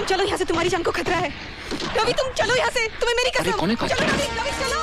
चलो यहाँ से, तुम्हारी जान को खतरा है। रवि तुम चलो यहाँ से, तुम्हें मेरी कसम। चलो रवि, रवि चलो।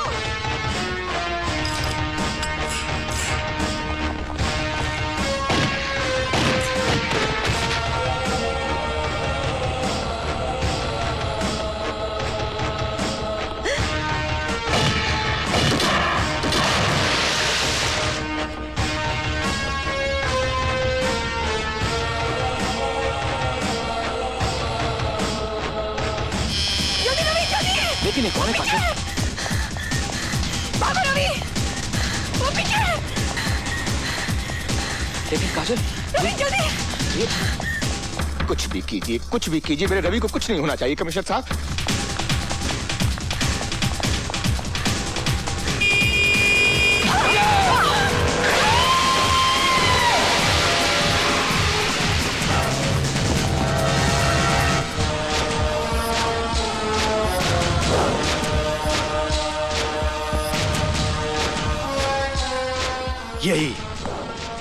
लेकिन कौन है काजल? बाबा रवि, वो पीछे। लेकिन काजल, रवि जल्दी। कुछ भी कीजिए, मेरे रवि को कुछ नहीं होना चाहिए कमिश्नर साहब।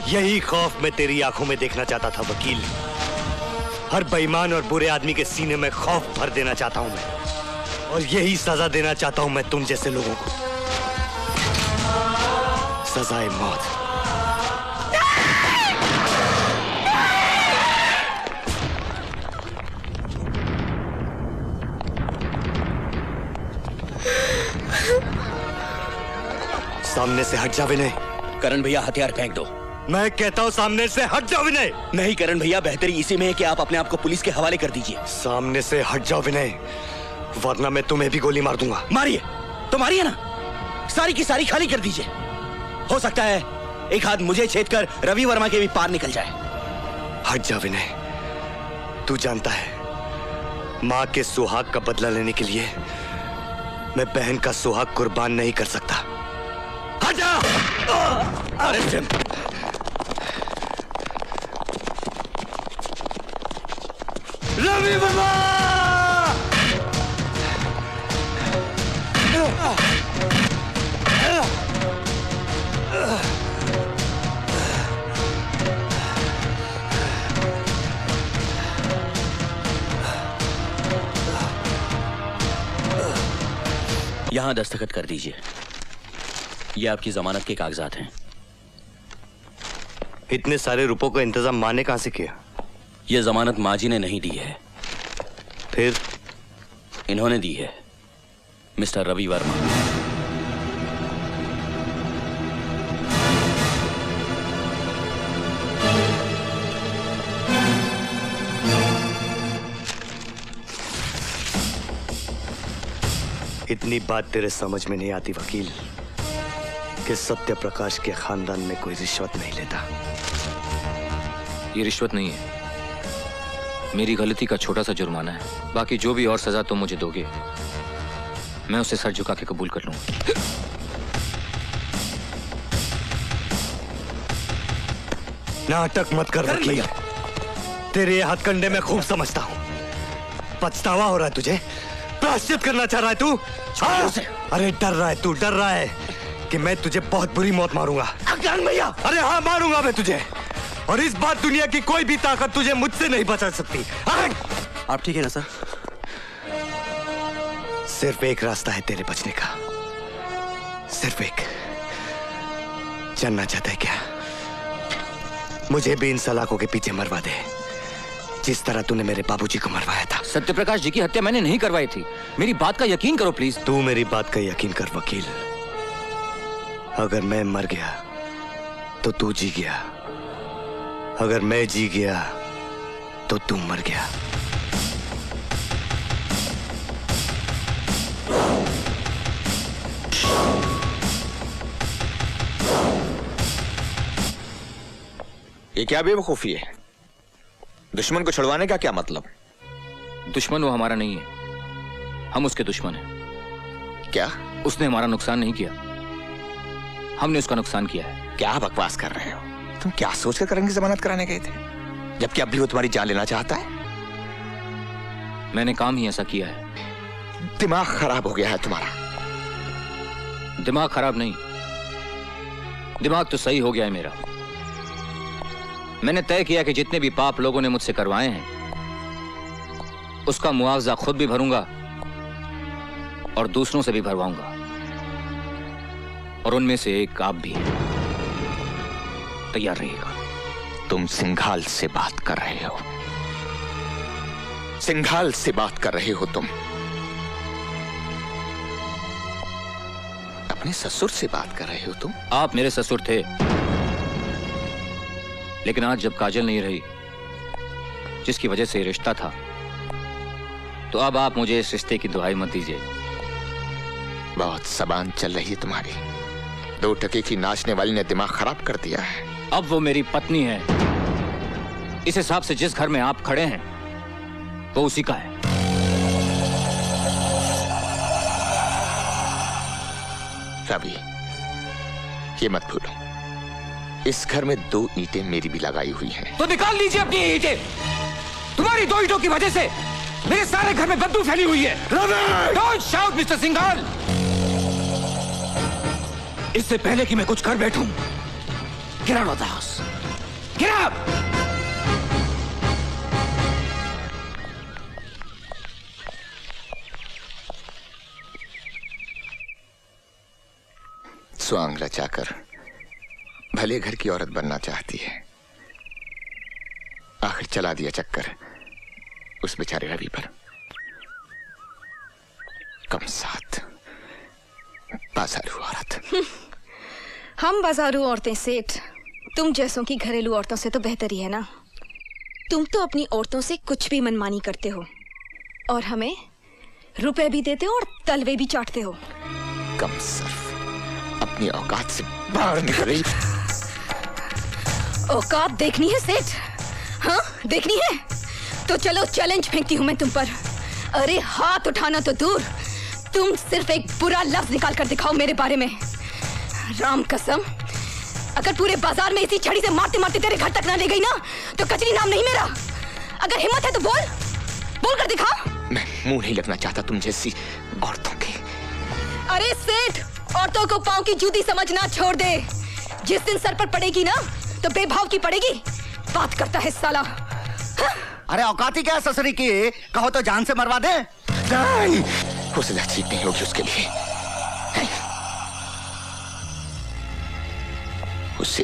यही खौफ मैं तेरी आंखों में देखना चाहता था वकील। हर बेईमान और बुरे आदमी के सीने में खौफ भर देना चाहता हूं मैं, और यही सजा देना चाहता हूं मैं तुम जैसे लोगों को, सजाए मौत। सामने से हट जा विनय। करण भैया हथियार फेंक दो। मैं कहता हूं सामने से हट जाओ विनय। नहीं करण भैया, बेहतरी इसी में है कि आप अपने आप को पुलिस के हवाले कर दीजिए। सामने से हट जाओ विनय, वरना मैं तुम्हें भी गोली मार दूंगा। मारिए तो मारिए ना, सारी की सारी खाली कर दीजिए। हो सकता है एक हाथ मुझे छेद कर रवि वर्मा के भी पार निकल जाए। हट जा विनय, तू जानता है माँ के सुहाग का बदला लेने के लिए मैं बहन का सुहाग कुर्बान नहीं कर सकता। हट जा। अरे जिम, रवि वर्मा! यहां दस्तखत कर दीजिए। ये आपकी जमानत के कागजात हैं। इतने सारे रुपयों का इंतजाम माँ ने कहां से किया? ये जमानत माँ जी ने नहीं दी है, फिर इन्होंने दी है, मिस्टर रवि वर्मा। इतनी बात तेरे समझ में नहीं आती वकील कि सत्य प्रकाश के खानदान में कोई रिश्वत नहीं लेता। ये रिश्वत नहीं है, मेरी गलती का छोटा सा जुर्माना है। बाकी जो भी और सजा तुम मुझे दोगे मैं उसे सर झुका के कबूल कर लूंगा। नाटक मत कर वकील, तेरे हथकंडे में खूब समझता हूं। पछतावा हो रहा है तुझे? प्रायश्चित करना चाह रहा है तू? अरे डर रहा है तू, डर रहा है कि मैं तुझे बहुत बुरी मौत मारूंगा। भैया, अरे हाँ मारूंगा मैं तुझे, और इस बात दुनिया की कोई भी ताकत तुझे मुझसे नहीं बचा सकती। आप ठीक है ना सर? सिर्फ एक रास्ता है तेरे बचने का, सिर्फ एक। जानना चाहता है क्या? मुझे भी इन सलाखों के पीछे मरवा दे, जिस तरह तूने मेरे बाबूजी को मरवाया था। सत्यप्रकाश जी की हत्या मैंने नहीं करवाई थी, मेरी बात का यकीन करो प्लीज। तू मेरी बात का यकीन कर वकील। अगर मैं मर गया तो तू जी गया, अगर मैं जी गया तो तू मर गया। ये क्या बेवकूफी है? दुश्मन को छुड़वाने का क्या मतलब? दुश्मन वो हमारा नहीं है, हम उसके दुश्मन हैं। क्या? उसने हमारा नुकसान नहीं किया, हमने उसका नुकसान किया है। क्या बकवास कर रहे हो? तुम क्या सोचकर करण की जमानत कराने गए थे, जबकि अब भी वो तुम्हारी जान लेना चाहता है? मैंने काम ही ऐसा किया है। दिमाग खराब हो गया है तुम्हारा। दिमाग खराब नहीं, दिमाग तो सही हो गया है मेरा। मैंने तय किया कि जितने भी पाप लोगों ने मुझसे करवाए हैं उसका मुआवजा खुद भी भरूंगा और दूसरों से भी भरवाऊंगा, और उनमें से एक आप भी। तैयार रहिएगा। तुम सिंघाल से बात कर रहे हो, सिंघाल से बात कर रहे हो तुम। अपने ससुर से बात कर रहे हो तुम। आप मेरे ससुर थे, लेकिन आज जब काजल नहीं रही जिसकी वजह से ये रिश्ता था, तो अब आप मुझे इस रिश्ते की दुहाई मत दीजिए। बहुत जबान चल रही है तुम्हारी। 2 टके की नाचने वाली ने दिमाग खराब कर दिया है। अब वो मेरी पत्नी है। इस हिसाब से जिस घर में आप खड़े हैं वो उसी का है। रवि, ये मत भूलो, इस घर में 2 ईंटें मेरी भी लगाई हुई हैं। तो निकाल लीजिए अपनी ईंटें। तुम्हारी 2 ईंटों की वजह से मेरे सारे घर में बदबू फैली हुई है। Don't shout mister Singhal. इससे पहले कि मैं कुछ कर बैठूं, get out of the house. Get out! स्वांग रचाकर भले घर की औरत बनना चाहती है, आखिर चला दिया चक्कर उस बेचारे रवि पर। कम साथ बाजारू औरत। हम बाजारू औरतें सेठ, तुम जैसों की घरेलू औरतों से तो बेहतर ही है ना। तुम तो अपनी औरतों से कुछ भी मनमानी करते हो और हमें रुपए भी देते हो और तलवे भी चाटते हो। कम सर्फ, अपनी औकात से बाहर निकल रही। औकात देखनी है सेठ? हाँ देखनी है तो चलो चैलेंज फेंकती हूँ मैं तुम पर। अरे हाथ उठाना तो दूर, तुम सिर्फ एक बुरा लफ्ज निकाल कर दिखाओ मेरे बारे में। राम कसम, अगर पूरे बाजार में इसी छड़ी से मारते मारते तेरे घर तक ना ले गई ना, तो कचरी नाम नहीं मेरा। अगर हिम्मत है तो बोल, बोल कर दिखा। मैं मुंह नहीं लगना चाहता तुम जैसी औरतों के। अरे सेठ, औरतों को पांव की जूती समझना छोड़ दे। जिस दिन सर पर पड़ेगी ना तो बेभाव की पड़ेगी। बात करता है साला। अरे औकाती क्या ससुरी की, कहो तो जान से मरवा दे। नहीं, हौसला ठीक नहीं होगी उसके लिए। उसे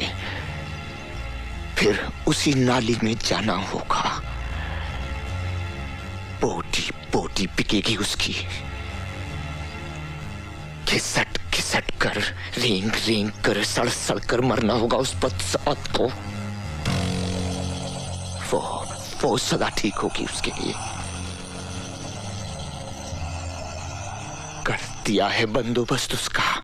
फिर उसी नाली में जाना होगा। बोटी बोटी बिकेगी उसकी। घिसट घिसट कर, रेंग रेंग कर, सड़ सड़ कर मरना होगा उस बदसौत को। वो सदा ठीक होगी उसके लिए। कर दिया है बंदोबस्त उसका।